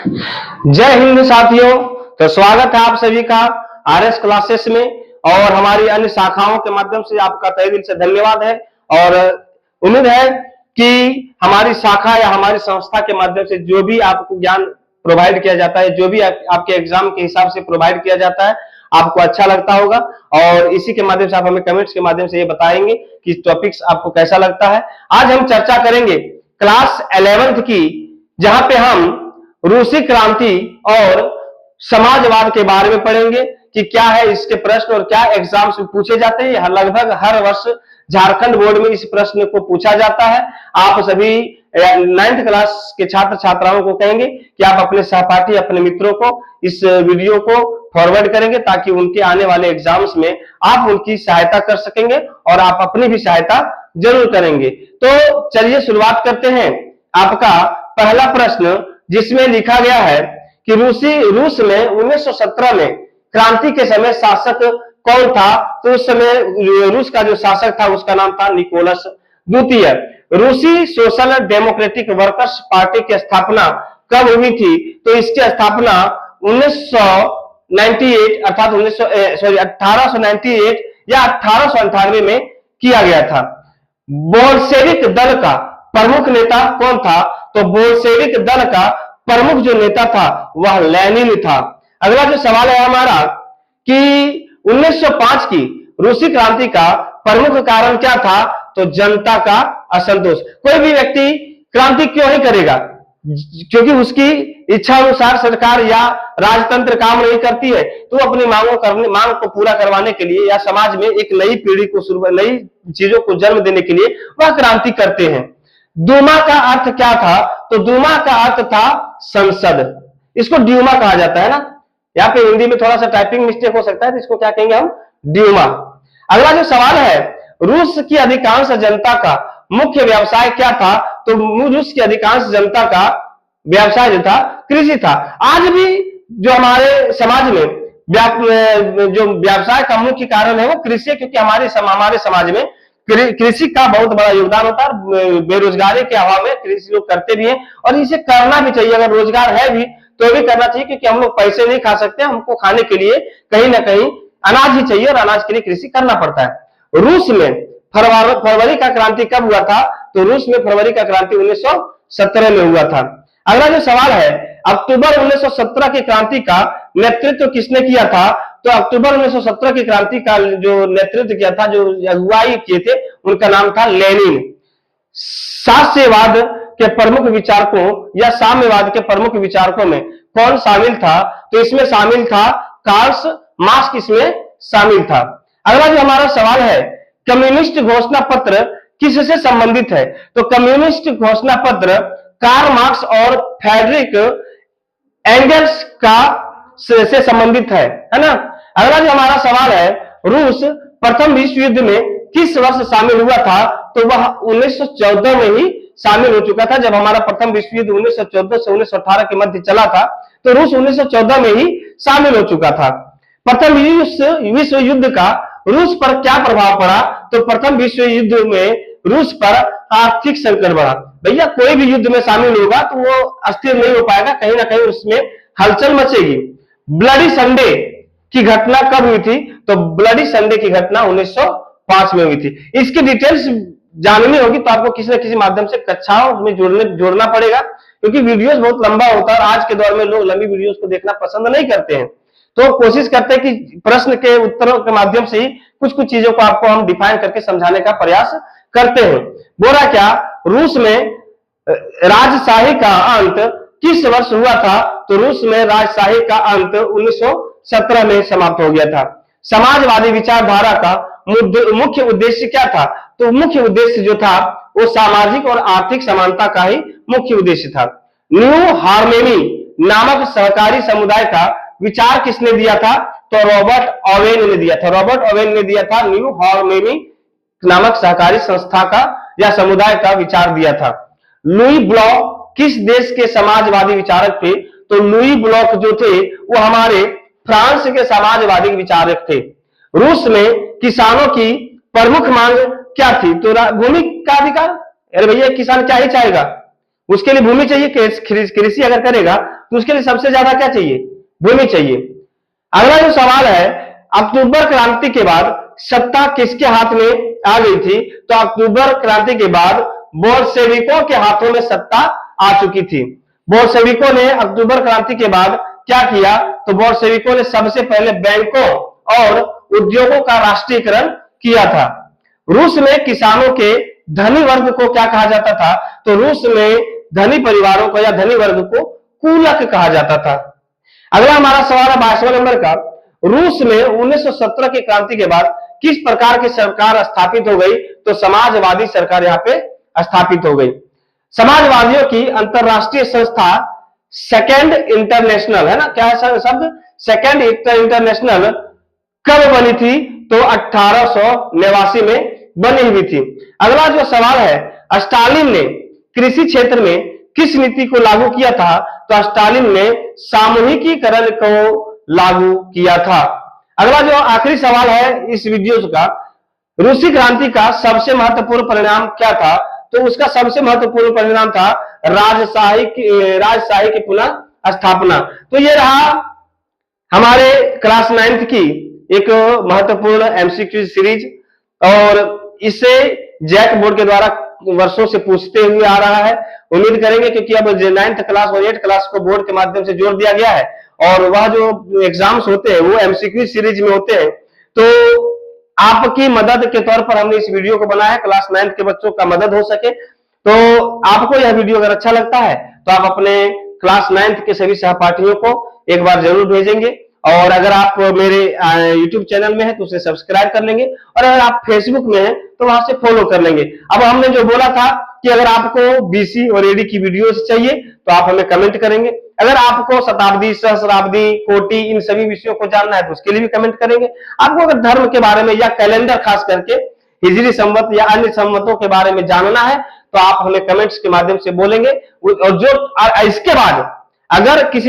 जय हिंद साथियों। तो स्वागत है आप सभी का आरएस क्लासेस में और हमारी अन्य शाखाओं के माध्यम से आपका तहे दिल से धन्यवाद है। और उम्मीद है कि हमारी शाखा या हमारी संस्था के माध्यम से जो भी आपको ज्ञान प्रोवाइड किया जाता है, जो भी आपके एग्जाम के हिसाब से प्रोवाइड किया जाता है, आपको अच्छा लगता होगा। और इसी के माध्यम से आप हमें कमेंट्स के माध्यम से ये बताएंगे कि टॉपिक्स आपको कैसा लगता है। आज हम चर्चा करेंगे क्लास 11th की, जहां पे हम रूसी क्रांति और समाजवाद के बारे में पढ़ेंगे कि क्या है इसके प्रश्न और क्या एग्जाम्स में पूछे जाते हैं। लगभग हर वर्ष झारखंड बोर्ड में इस प्रश्न को पूछा जाता है। आप सभी 9th क्लास के छात्र छात्राओं को कहेंगे कि आप अपने सहपाठी, अपने मित्रों को इस वीडियो को फॉरवर्ड करेंगे ताकि उनके आने वाले एग्जाम्स में आप उनकी सहायता कर सकेंगे और आप अपनी भी सहायता जरूर करेंगे। तो चलिए शुरुआत करते हैं। आपका पहला प्रश्न जिसमें लिखा गया है कि रूस में 1917 में क्रांति के समय शासक कौन था? तो उस समय रूस का जो शासक था उसका नाम था निकोलस द्वितीय। रूसी सोशल डेमोक्रेटिक वर्कर्स पार्टी की स्थापना कब हुई थी? तो इसकी स्थापना 1998 अर्थात 1898 या 1898 में किया गया था। बोल्शेविक दल का प्रमुख नेता कौन था? तो बोल्शेविक दल का प्रमुख जो नेता था वह लेनिन था। अगला जो सवाल है हमारा कि 1905 की रूसी क्रांति का प्रमुख कारण क्या था? तो जनता का असंतोष। कोई भी व्यक्ति क्रांति क्यों नहीं करेगा? क्योंकि उसकी इच्छा अनुसार सरकार या राजतंत्र काम नहीं करती है, तो अपनी मांग को पूरा करवाने के लिए या समाज में एक नई पीढ़ी को, नई चीजों को जन्म देने के लिए वह क्रांति करते हैं। दूमा का अर्थ क्या था? तो दूमा का अर्थ था संसद। इसको ड्यूमा कहा जाता है ना। यहाँ पे हिंदी में थोड़ा सा टाइपिंग मिस्टेक हो सकता है, तो इसको क्या कहेंगे हम? ड्यूमा। अगला जो सवाल है, रूस की अधिकांश जनता का मुख्य व्यवसाय क्या था? तो रूस की अधिकांश जनता का व्यवसाय जो था कृषि था। आज भी जो हमारे समाज में जो व्यवसाय का मुख्य कारण है वो कृषि है, क्योंकि हमारे समाज में कृषि का बहुत बड़ा योगदान होता है। बेरोजगारी के अभाव में कृषि लोग करते भी हैं और इसे करना भी चाहिए। अगर रोजगार है भी तो भी करना चाहिए, क्योंकि हम लोग पैसे नहीं खा सकते, हमको खाने के लिए कहीं ना कहीं अनाज ही चाहिए और अनाज के लिए कृषि करना पड़ता है। रूस में फरवरी का क्रांति कब हुआ था? तो रूस में फरवरी का क्रांति 1917 में हुआ था। अगला जो सवाल है, अक्टूबर 1917 की क्रांति का नेतृत्व किसने किया था? तो अक्टूबर 1917 की क्रांति का जो नेतृत्व किया था, जो अगुवाई किए थे, उनका नाम था लेनिन। साम्यवाद के प्रमुख विचारकों या साम्यवाद के प्रमुख विचारकों में कौन शामिल था? तो इसमें शामिल था कार्ल मार्क्स, इसमें शामिल था। अगला जो हमारा सवाल है, कम्युनिस्ट घोषणा पत्र किससे संबंधित है? तो कम्युनिस्ट घोषणा पत्र कार्ल मार्क्स और फ्रेडरिक एंगल्स का से संबंधित है ना। अगला जो हमारा सवाल है, रूस प्रथम विश्व युद्ध में किस वर्ष शामिल हुआ था? तो वह 1914 में ही शामिल हो चुका था। जब हमारा प्रथम विश्व युद्ध 1914 से 1918 के मध्य चला था, तो रूस 1914 में ही शामिल हो चुका था। प्रथम विश्व युद्ध का रूस पर क्या प्रभाव पड़ा? तो प्रथम विश्व युद्ध में रूस पर आर्थिक संकट बढ़ा। भैया कोई भी युद्ध में शामिल होगा तो वो अस्थिर नहीं हो पाएगा, कहीं ना कहीं उसमें हलचल मचेगी। ब्लडी संडे की घटना कब हुई थी? तो ब्लडी संडे की घटना 1905 में हुई थी। इसकी डिटेल्स जाननी होगी तो आपको किसी न किसी माध्यम से कक्षाओं में जोड़ना पड़ेगा, क्योंकि वीडियोस बहुत लंबा होता है और आज के दौर में लोग लंबी वीडियोस को देखना पसंद नहीं करते हैं। तो कोशिश करते हैं कि प्रश्न के उत्तरों के माध्यम से ही कुछ चीजों को आपको हम डिफाइन करके समझाने का प्रयास करते हैं। बोला क्या, रूस में राजशाही का अंत किस वर्ष हुआ था? तो रूस में राजशाही का अंत 1917 में समाप्त हो गया था। समाजवादी विचारधारा का मुख्य उद्देश्य क्या था? तो मुख्य उद्देश्य जो था वो सामाजिक और आर्थिक समानता का ही मुख्य उद्देश्य था। न्यू हार्मनी नामक सहकारी समुदाय का विचार किसने दिया था? तो रॉबर्ट ओवेन ने दिया था। रॉबर्ट ओवेन ने दिया था न्यू हार्मनी नामक सहकारी संस्था का या समुदाय का विचार दिया था। लुई ब्लॉक किस देश के समाजवादी विचारक थे? तो लुई ब्लॉक जो थे वो हमारे फ्रांस के समाजवादी विचारक थे। रूस में किसानों की प्रमुख मांग क्या थी? तो भूमि का अधिकार। अरे भैया किसान क्या ही चाहेगा, उसके लिए भूमि चाहिए। कृषि अगर करेगा तो उसके लिए सबसे ज्यादा क्या चाहिए? भूमि चाहिए। अगला जो सवाल है, अक्टूबर क्रांति के बाद सत्ता किसके हाथ में आ गई थी? तो अक्टूबर क्रांति के बाद बोल्शेविकों के हाथों में सत्ता आ चुकी थी। बोल्शेविकों ने अक्टूबर क्रांति के बाद क्या किया? तो बोल्शेविकों ने सबसे पहले बैंकों और उद्योगों का राष्ट्रीयकरण किया था। रूस में किसानों के धनी वर्ग को क्या कहा जाता था? तो रूस में धनी परिवारों को या धनी वर्ग को कूलक कहा जाता था। अगला हमारा सवाल है 22वां नंबर का, रूस में 1917 की क्रांति के बाद किस प्रकार की सरकार स्थापित हो गई? तो समाजवादी सरकार यहाँ पे स्थापित हो गई। समाजवादियों की अंतरराष्ट्रीय संस्था सेकेंड इंटरनेशनल, है ना, क्या है शब्द? सेकेंड इंटरनेशनल कब बनी थी? तो 1889 में बनी हुई थी। अगला जो सवाल है, स्टालिन ने कृषि क्षेत्र में किस नीति को लागू किया था? तो स्टालिन ने सामूहिकीकरण को लागू किया था। अगला जो आखिरी सवाल है इस वीडियो का, रूसी क्रांति का सबसे महत्वपूर्ण परिणाम क्या था? तो उसका सबसे महत्वपूर्ण परिणाम था राजशाही की पुनः स्थापना। तो ये रहा हमारे क्लास 9th की एक महत्वपूर्ण एमसीक्यू सीरीज, और इसे जैक बोर्ड के द्वारा वर्षों से पूछते हुए आ रहा है। उम्मीद करेंगे क्योंकि अब 9th क्लास और 8th क्लास को बोर्ड के माध्यम से जोड़ दिया गया है, और वह जो एग्जाम्स होते हैं वो एमसीक्यू सीरीज में होते हैं। तो आपकी मदद के तौर पर हमने इस वीडियो को बनाया है, क्लास 9th के बच्चों का मदद हो सके। तो आपको यह वीडियो अगर अच्छा लगता है तो आप अपने क्लास 9th के सभी सहपाठियों को एक बार जरूर भेजेंगे, और अगर आप मेरे YouTube चैनल में है तो उसे सब्सक्राइब कर लेंगे, और अगर आप फेसबुक में हैं तो वहां से फॉलो कर लेंगे। अब हमने जो बोला था कि अगर आपको बीसी और एडी की वीडियोस चाहिए तो आप हमें कमेंट करेंगे, अगर आपको शताब्दी, सहस्राब्दी, कोटि, इन सभी विषयों को जानना है तो उसके लिए भी कमेंट करेंगे। आपको अगर धर्म के बारे में या कैलेंडर खास करके हिजरी संवत या अन्य संवतों के बारे में जानना है तो आप हमें कमेंट्स के माध्यम से बोलेंगे। और जो इसके बाद अगर किस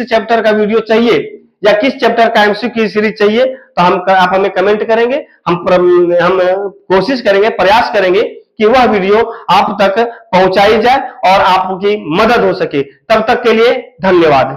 चैप्टर का वीडियो चाहिए या किस चैप्टर का एमसीक्यू की सीरीज चाहिए तो आप हमें कमेंट करेंगे। हम कोशिश करेंगे, प्रयास करेंगे कि वह वीडियो आप तक पहुंचाई जाए और आपकी मदद हो सके। तब तक के लिए धन्यवाद।